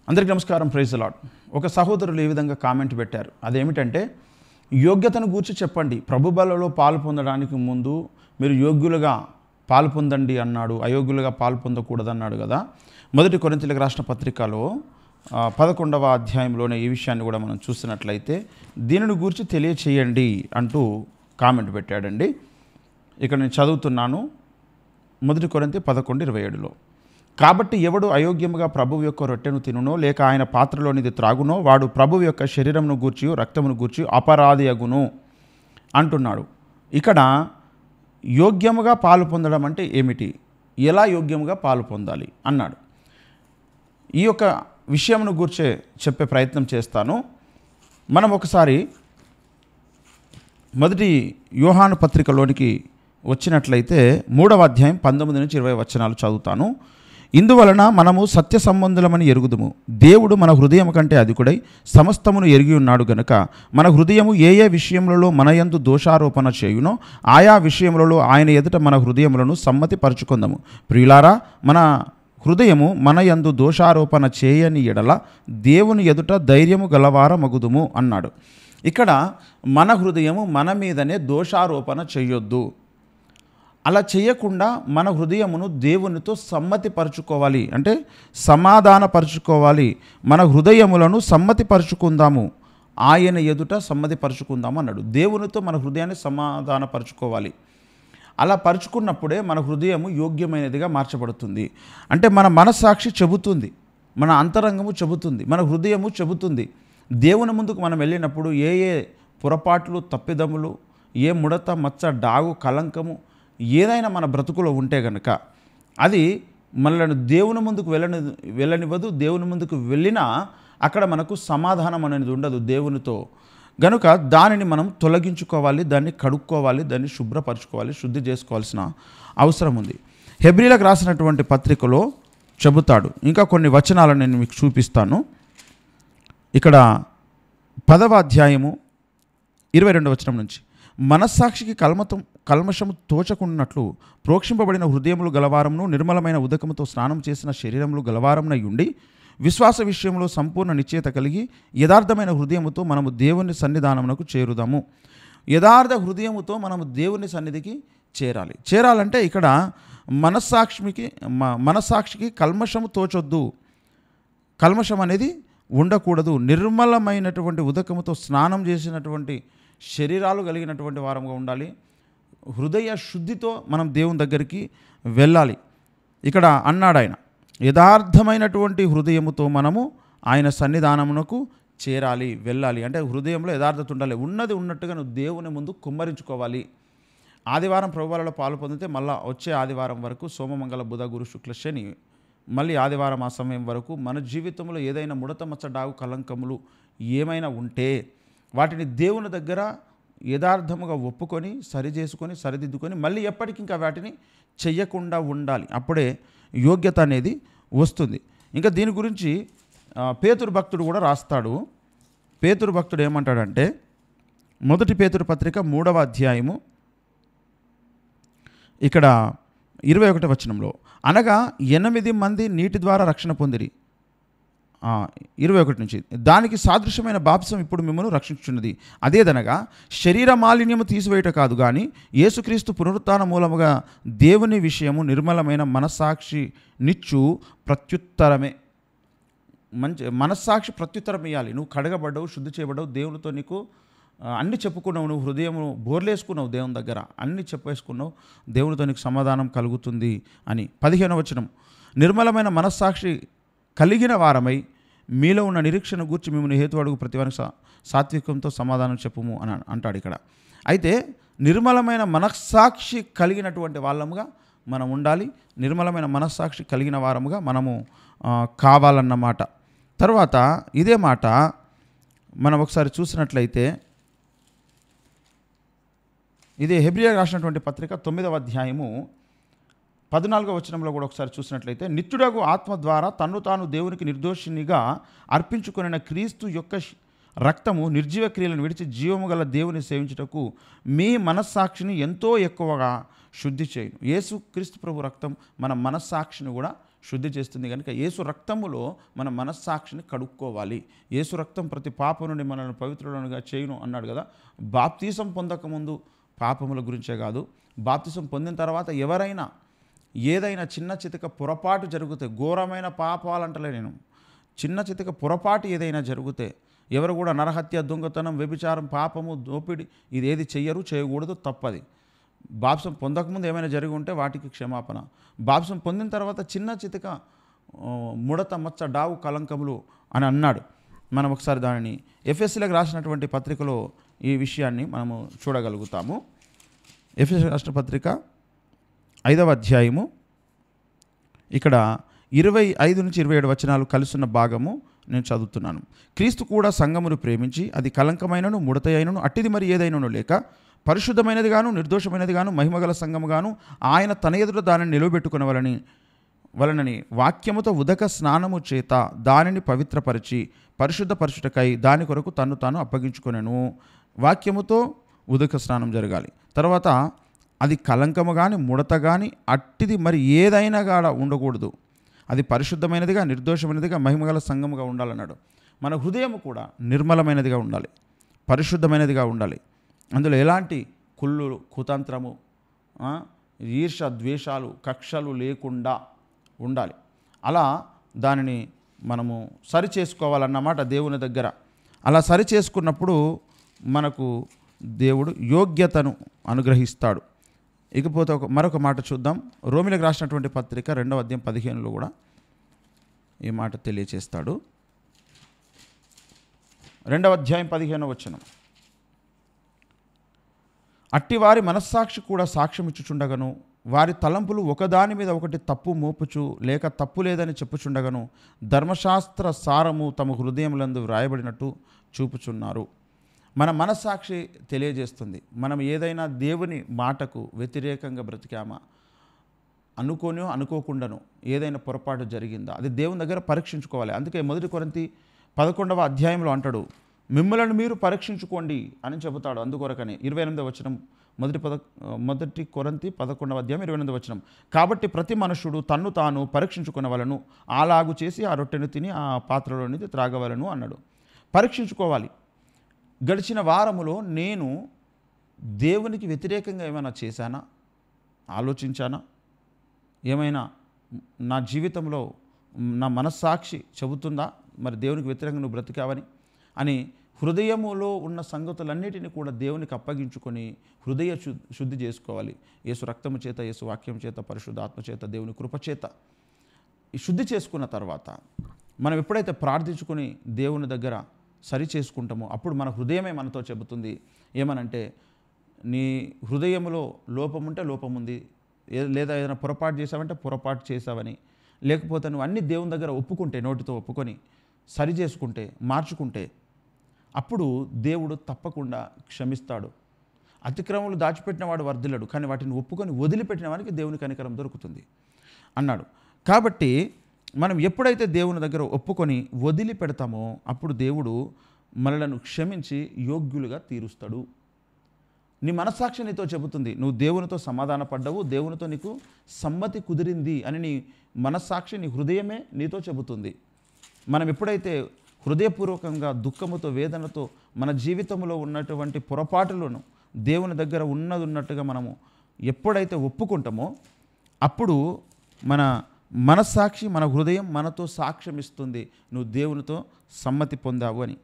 అందరికీ నమస్కారం. Praise the lord. ఒక సహోదరులు ఈ విధంగా కామెంట్ పెట్టారు. అదేమిటంటే, యోగ్యతను గూర్చి చెప్పండి, ప్రభు బలలో పాలు పొందడానికి ముందు మీరు యోగ్యులుగా పాలు పొందండి అన్నాడు, అయోగ్యులుగా పాలు పొందకూడదన్నాడు కదా. మొదటి కొరింథీయులకు రాసిన పత్రికలో 11వ అధ్యాయంలోనే ఈ విషయాన్ని కూడా మనం చూసినట్లయితే, దీనిని గూర్చి తెలియచేయండి అంటూ కామెంట్ పెట్టాడండి. ఇక్కడ నేను చదువుతున్నాను. మొదటి కొరింథీ 11:27లో, కాబట్టి ఎవడు అయోగ్యముగా ప్రభువు యొక్క రొట్టెను తినునో లేక ఆయన పాత్రలోనిది త్రాగునో వాడు ప్రభువు యొక్క శరీరమును గూర్చి రక్తమును గూర్చి అపరాధి అగును అంటున్నాడు. ఇక్కడ యోగ్యముగా పాలు పొందడం అంటే ఏమిటి, ఎలా యోగ్యముగా పాలు పొందాలి అన్నాడు. ఈ యొక్క విషయమును గూర్చే చెప్పే ప్రయత్నం చేస్తాను. మనం ఒకసారి మొదటి యోహాను పత్రికలోనికి వచ్చినట్లయితే 3వ అధ్యాయం 19 నుంచి 20 వచనాలు చదువుతాను. ఇందువలన మనము సత్య సంబంధులమని ఎరుగుదుము, దేవుడు మన హృదయం కంటే అధికుడై సమస్తమును ఎరిగి ఉన్నాడు గనుక మన హృదయము ఏ ఏ విషయములలో మన యందు దోషారోపణ చేయునో ఆయా విషయములలో ఆయన ఎదుట మన హృదయములను సమ్మతి పరుచుకుందాము. ప్రియులారా, మన హృదయము మన యందు దోషారోపణ చేయని ఎడల దేవుని ఎదుట ధైర్యము గలవారమగుదుము అన్నాడు. ఇక్కడ మన హృదయము మన మీదనే దోషారోపణ చేయొద్దు. అలా చేయకుండా మన హృదయమును దేవునితో సమ్మతిపరుచుకోవాలి, అంటే సమాధానపరుచుకోవాలి. మన హృదయములను సమ్మతిపరుచుకుందాము, ఆయన ఎదుట సమ్మతిపరుచుకుందాము అన్నాడు. దేవునితో మన హృదయాన్ని సమాధానపరుచుకోవాలి. అలా పరుచుకున్నప్పుడే మన హృదయము యోగ్యమైనదిగా మార్చబడుతుంది. అంటే మన మనస్సాక్షి చెబుతుంది, మన అంతరంగము చెబుతుంది, మన హృదయము చెబుతుంది. దేవుని ముందుకు మనం వెళ్ళినప్పుడు ఏ ఏ పొరపాట్లు, తప్పిదములు, ఏ ముడత, మచ్చ, డాగు, కలంకము ఏదైనా మన బ్రతుకులో ఉంటే గనక అది మనలను దేవుని ముందుకు వెళ్ళనివ్వదు. దేవుని ముందుకు వెళ్ళినా అక్కడ మనకు సమాధానం అనేది ఉండదు దేవునితో. గనుక దానిని మనం తొలగించుకోవాలి, దాన్ని కడుక్కోవాలి, దాన్ని శుభ్రపరచుకోవాలి, శుద్ధి చేసుకోవాల్సిన అవసరం ఉంది. హెబ్రీలకు రాసినటువంటి పత్రికలో చెబుతాడు. ఇంకా కొన్ని వచనాలను నేను మీకు చూపిస్తాను. ఇక్కడ 10వ అధ్యాయము 22వ వచనం నుంచి, మనస్సాక్షికి కల్మషము తోచకున్నట్లు ప్రోక్షింపబడిన హృదయములు గలవారమును నిర్మలమైన ఉదకముతో స్నానం చేసిన శరీరములు గలవారమునై ఉండి విశ్వాస విషయంలో సంపూర్ణ నిశ్చయత కలిగి యథార్థమైన హృదయముతో మనము దేవుని సన్నిధానమునకు చేరుదాము. యథార్థ హృదయముతో మనము దేవుని సన్నిధికి చేరాలంటే ఇక్కడ మనస్సాక్షికి కల్మషము తోచొద్దు, కల్మషం అనేది ఉండకూడదు. నిర్మలమైనటువంటి ఉదకముతో స్నానం చేసినటువంటి శరీరాలు కలిగినటువంటి వారంగా ఉండాలి. హృదయ శుద్ధితో మనం దేవుని దగ్గరికి వెళ్ళాలి. ఇక్కడ అన్నాడు ఆయన, యథార్థమైనటువంటి హృదయముతో మనము ఆయన సన్నిధానమునకు చేరాలి, వెళ్ళాలి. అంటే హృదయంలో యథార్థత ఉండాలి. ఉన్నది ఉన్నట్టుగా నువ్వు దేవుని ముందు కుమ్మరించుకోవాలి. ఆదివారం ప్రభువులలో పాలు పొందితే మళ్ళీ వచ్చే ఆదివారం వరకు సోమ, మంగళ, బుధ, గురు, శుక్ల, శని, మళ్ళీ ఆదివారం ఆ సమయం వరకు మన జీవితంలో ఏదైనా ముడత, మచ్చ, డాగు, కలంకములు ఏమైనా ఉంటే వాటిని దేవుని దగ్గర యథార్థముగా ఒప్పుకొని సరిచేసుకొని సరిదిద్దుకొని మళ్ళీ ఎప్పటికీ ఇంకా వాటిని చెయ్యకుండా ఉండాలి. అప్పుడే యోగ్యత అనేది వస్తుంది. ఇంకా దీని గురించి పేతురు భక్తుడు కూడా రాస్తాడు. పేతురు భక్తుడు ఏమంటాడంటే, మొదటి పేతురు పత్రిక 3వ అధ్యాయము ఇక్కడ 21వ వచనంలో, అనగా 8 మంది నీటి ద్వారా రక్షణ పొందిరి. 21 నుంచి, దానికి సాదృశ్యమైన బాప్సం ఇప్పుడు మిమ్మల్ని రక్షించున్నది. అదేదనగా శరీర మాలిన్యము తీసివేయట కాదు కానీ యేసుక్రీస్తు పునరుత్థాన మూలముగా దేవుని విషయము నిర్మలమైన మనస్సాక్షి నిచ్చు ప్రత్యుత్తరమే. మనస్సాక్షి ప్రత్యుత్తరం ఇవ్వాలి. నువ్వు కడగబడ్డావు, శుద్ధి చేయబడ్డావు, దేవునితో నీకు అన్నీ చెప్పుకున్నావు, నువ్వు హృదయము బోర్లేసుకున్నావు, దేవుని దగ్గర అన్నీ చెప్పేసుకున్నావు, దేవునితో నీకు సమాధానం కలుగుతుంది అని. 15వ వచనం, నిర్మలమైన మనస్సాక్షి కలిగిన వారమై మీలో ఉన్న నిరీక్షణ గూర్చి మిమ్మల్ని హేతు అడుగు ప్రతివానికి సాత్వికంతో సమాధానం చెప్పుము అని అంటాడు ఇక్కడ. అయితే నిర్మలమైన మనస్సాక్షి కలిగినటువంటి వాళ్ళముగా మనం ఉండాలి. నిర్మలమైన మనస్సాక్షి కలిగిన వారముగా మనము కావాలన్నమాట. తర్వాత ఇదే మాట మనం ఒకసారి చూసినట్లయితే, ఇదే హెబ్రీయులకు రాసినటువంటి పత్రిక 9వ అధ్యాయము 14వ వచనంలో కూడా ఒకసారి చూసినట్లయితే, నిత్యుడగు ఆత్మ ద్వారా తన్ను తాను దేవునికి నిర్దోషినిగా అర్పించుకొనిన క్రీస్తు యొక్క రక్తము నిర్జీవ క్రియలను విడిచి జీవము గల దేవుని సేవించుటకు మీ మనస్సాక్షిని ఎంతో ఎక్కువగా శుద్ధి చేయును. యేసు క్రీస్తు ప్రభు రక్తం మన మనస్సాక్షిని కూడా శుద్ధి చేస్తుంది. కనుక యేసు రక్తములో మన మనస్సాక్షిని కడుక్కోవాలి. యేసు రక్తం ప్రతి పాపం నుండి మనల్ని పవిత్రులుగా చేయును అన్నాడు కదా. బాప్తీసం పొందకముందు పాపముల గురించే కాదు, బాప్తీసం పొందిన తర్వాత ఎవరైనా ఏదైనా చిన్న చితక పొరపాటు జరిగితే, ఘోరమైన పాపాలంటలే నేను, చిన్న చితక పొరపాటు ఏదైనా జరిగితే, ఎవరు కూడా నరహత్య, దొంగతనం, వ్యభిచారం, పాపము, దోపిడి ఇదేది చెయ్యరు, చేయకూడదు, తప్పది. బాప్సం పొందకముందు ఏమైనా జరిగి ఉంటే వాటికి క్షమాపణ. బాప్సం పొందిన తర్వాత చిన్న చితక ముడత, మచ్చ, డావు, కలంకములు అని అన్నాడు. మనం ఒకసారి దానిని ఎఫ్ఎస్సీలకు రాసినటువంటి పత్రికలో ఈ విషయాన్ని మనము చూడగలుగుతాము. ఎఫ్ఎస్సీ రాసిన పత్రిక 5వ అధ్యాయము ఇక్కడ 25 నుంచి 27 వచనాలు కలుసున్న భాగము నేను చదువుతున్నాను. క్రీస్తు కూడా సంఘమును ప్రేమించి అది కలంకమైనను, ముడతయైనను, అట్టిది మరి ఏదైనను లేక పరిశుద్ధమైనది గాను, నిర్దోషమైనది గాను, మహిమగల సంఘము గాను ఆయన తన ఎదుట దానిని నిలువబెట్టుకునవలనని వాక్యముతో ఉదక స్నానము చేత దానిని పవిత్రపరిచి పరిశుద్ధపరచుటకై దాని కొరకు తన్ను తాను అప్పగించుకొనెను. వాక్యముతో ఉదక స్నానం జరగాలి. తర్వాత అది కలంకము కానీ, ముడత కానీ, అట్టిది మరి ఏదైనా కూడా ఉండకూడదు. అది పరిశుద్ధమైనదిగా, నిర్దోషమైనదిగా, మహిమగల సంఘముగా ఉండాలన్నాడు. మన హృదయం కూడా నిర్మలమైనదిగా ఉండాలి, పరిశుద్ధమైనదిగా ఉండాలి. అందులో ఎలాంటి కుళ్ళు, కుతంత్రము, ఈర్ష, ద్వేషాలు, కక్షలు లేకుండా ఉండాలి. అలా దానిని మనము సరి చేసుకోవాలన్నమాట దేవుని దగ్గర. అలా సరి చేసుకున్నప్పుడు మనకు దేవుడు యోగ్యతను అనుగ్రహిస్తాడు. ఇకపోతే మరొక మాట చూద్దాం. రోమిలకు రాసినటువంటి పత్రిక 2వ అధ్యాయం 15లో కూడా ఈ మాట తెలియచేస్తాడు. 2వ అధ్యాయం 15వ వచనం. అట్టివారి మనస్సాక్షి కూడా సాక్ష్యం ఇచ్చుచుండగను, వారి తలంపులు ఒకదాని మీద ఒకటి తప్పు మోపుచు లేక తప్పు లేదని చెప్పుచుండగను ధర్మశాస్త్ర సారము తమ హృదయములందు వ్రాయబడినట్టు చూపుచున్నారు. మన మనస్సాక్షి తెలియజేస్తుంది. మనం ఏదైనా దేవుని మాటకు వ్యతిరేకంగా బ్రతికామా, అనుకోనో అనుకోకుండానో ఏదైనా పొరపాటు జరిగిందా, అది దేవుని దగ్గర పరీక్షించుకోవాలి. అందుకే 1 కొరింథీ 11వ అధ్యాయంలో అంటాడు, మిమ్మల్ని మీరు పరీక్షించుకోండి అని చెబుతాడు. అందుకొరకని 28వ వచనం 1 కొరింథీ 11వ అధ్యాయం 28వ వచనం. కాబట్టి ప్రతి మనుషుడు తన్ను తాను పరీక్షించుకునవలను, అలాగు చేసి ఆ రొట్టెను తిని ఆ పాత్రలోనిది త్రాగవలను అన్నాడు. పరీక్షించుకోవాలి. గడిచిన వారములో నేను దేవునికి వ్యతిరేకంగా ఏమైనా చేశానా, ఆలోచించానా, ఏమైనా నా జీవితంలో నా మనస్సాక్షి చెబుతుందా మరి దేవునికి వ్యతిరేకంగా నువ్వు బ్రతికావని అని హృదయములో ఉన్న సంగతులన్నిటిని కూడా దేవునికి అప్పగించుకొని హృదయ శుద్ధి చేసుకోవాలి. యేసు రక్తము చేత, యేసు వాక్యం చేత, పరిశుద్ధ ఆత్మ చేత, దేవుని కృపచేత ఈ శుద్ధి చేసుకున్న తర్వాత మనం ఎప్పుడైతే ప్రార్థించుకొని దేవుని దగ్గర సరి చేసుకుంటామో అప్పుడు మన హృదయమే మనతో చెబుతుంది ఏమనంటే, నీ హృదయంలో లోపం ఉంటే లోపం ఉంది, లేదా ఏదైనా పొరపాటు చేసావంటే పొరపాటు చేసావని, లేకపోతే నువ్వు అన్ని దేవుని దగ్గర ఒప్పుకుంటే, నోటితో ఒప్పుకొని సరి చేసుకుంటే, మార్చుకుంటే అప్పుడు దేవుడు తప్పకుండా క్షమిస్తాడు. అతిక్రమములు దాచిపెట్టిన వాడు వర్ధిల్లడు, కానీ వాటిని ఒప్పుకొని వదిలిపెట్టిన వానికి దేవుని కనికరం దొరుకుతుంది అన్నాడు. కాబట్టి మనం ఎప్పుడైతే దేవుని దగ్గర ఒప్పుకొని వదిలిపెడతామో అప్పుడు దేవుడు మనలను క్షమించి యోగ్యులుగా తీరుస్తాడు. నీ మనస్సాక్షి నీతో చెబుతుంది, నువ్వు దేవునితో సమాధాన పడ్డావు, దేవునితో నీకు సమ్మతి కుదిరింది అని నీ మనస్సాక్షి, నీ హృదయమే నీతో చెబుతుంది. మనం ఎప్పుడైతే హృదయపూర్వకంగా దుఃఖముతో, వేదనతో మన జీవితంలో ఉన్నటువంటి పొరపాటులను దేవుని దగ్గర ఉన్నట్టుగా మనము ఎప్పుడైతే ఒప్పుకుంటామో అప్పుడు మన మనస్సాక్షి, మన హృదయం మనతో సాక్ష్యం ఇస్తుంది, నువ్వు దేవునితో సమ్మతి పొందావు అని.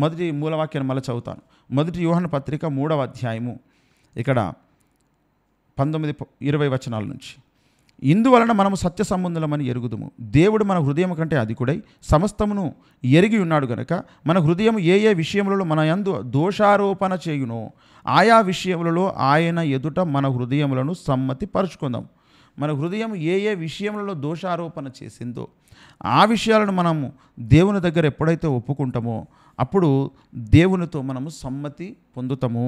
మొదటి మూలవాక్యాన్ని మళ్ళీ చదువుతాను. 1 యోహాను పత్రిక 3వ అధ్యాయము ఇక్కడ 19-20 వచనాల నుంచి. ఇందువలన మనము సత్య సంబంధులమని ఎరుగుదుము, దేవుడు మన హృదయం కంటే అధికుడై సమస్తమును ఎరిగి ఉన్నాడు గనక మన హృదయం ఏ ఏ విషయములలో మన యందు దోషారోపణ చేయునో ఆయా విషయములలో ఆయన ఎదుట మన హృదయములను సమ్మతి పరుచుకుందాం. మన హృదయం ఏ ఏ విషయములలో దోషారోపణ చేసిందో ఆ విషయాలను మనము దేవుని దగ్గర ఎప్పుడైతే ఒప్పుకుంటామో అప్పుడు దేవునితో మనము సమ్మతి పొందుతాము.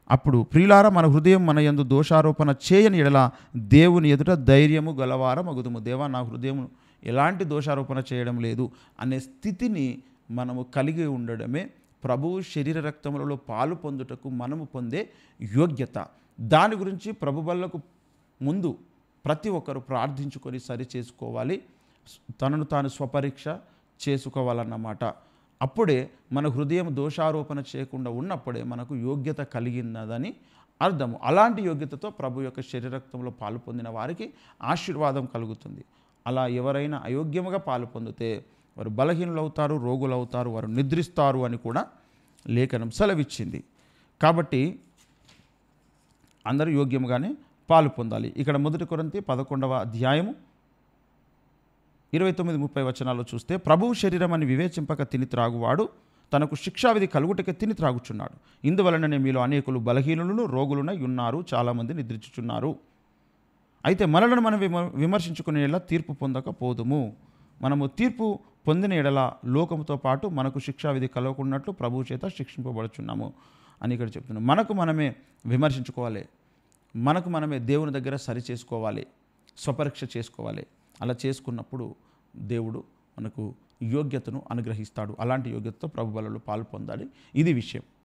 అప్పుడు ప్రియులారా, మన హృదయం మన యందు దోషారోపణ చేయని ఎడల దేవుని ఎదుట ధైర్యము గలవారమగుదుము. దేవా, నా హృదయం ఎలాంటి దోషారోపణ చేయడం లేదు అనే స్థితిని మనము కలిగి ఉండడమే ప్రభువు శరీర రక్తములలో పాలు పొందుటకు మనము పొందే యోగ్యత. దాని గురించి ప్రభు బల్లకు ముందు ప్రతి ఒక్కరు ప్రార్థించుకొని సరి చేసుకోవాలి, తనను తాను స్వపరీక్ష చేసుకోవాలన్నమాట. అప్పుడే మన హృదయం దోషారోపణ చేయకుండా ఉన్నప్పుడే మనకు యోగ్యత కలిగినదని అర్థము. అలాంటి యోగ్యతతో ప్రభు యొక్క శరీరక్తంలో పాలు పొందిన వారికి ఆశీర్వాదం కలుగుతుంది. అలా ఎవరైనా అయోగ్యముగా పాలు పొందితే వారు బలహీనులవుతారు, రోగులవుతారు, వారు నిద్రిస్తారు అని కూడా లేఖనం సెలవిచ్చింది. కాబట్టి అందరూ యోగ్యముగానే పాలు పొందాలి. ఇక్కడ 1 కొరింథీ 11వ అధ్యాయము 29-30 వచనాల్లో చూస్తే, ప్రభువు శరీరం అని వివేచింపక తిని త్రాగువాడు తనకు శిక్షావిధి కలుగుటకే తిని త్రాగుచున్నాడు. ఇందువలననే మీలో అనేకులు బలహీనులను రోగులునై ఉన్నారు, చాలామంది నిద్రించుచున్నారు. అయితే మనలను మనం విమర్శించుకునే ఎడల తీర్పు పొందకపోదుము. మనము తీర్పు పొందిన ఎడల లోకముతో పాటు మనకు శిక్షావిధి కలగకున్నట్లు ప్రభువు చేత శిక్షింపబడుచున్నాము అని ఇక్కడ చెప్తున్నాం. మనకు మనమే విమర్శించుకోవాలి, మనకు మనమే దేవుని దగ్గర సరి చేసుకోవాలి, స్వపరీక్ష చేసుకోవాలి. అలా చేసుకున్నప్పుడు దేవుడు మనకు యోగ్యతను అనుగ్రహిస్తాడు. అలాంటి యోగ్యతతో ప్రభు బలలో పాలు పొందాలి. ఇది విషయం.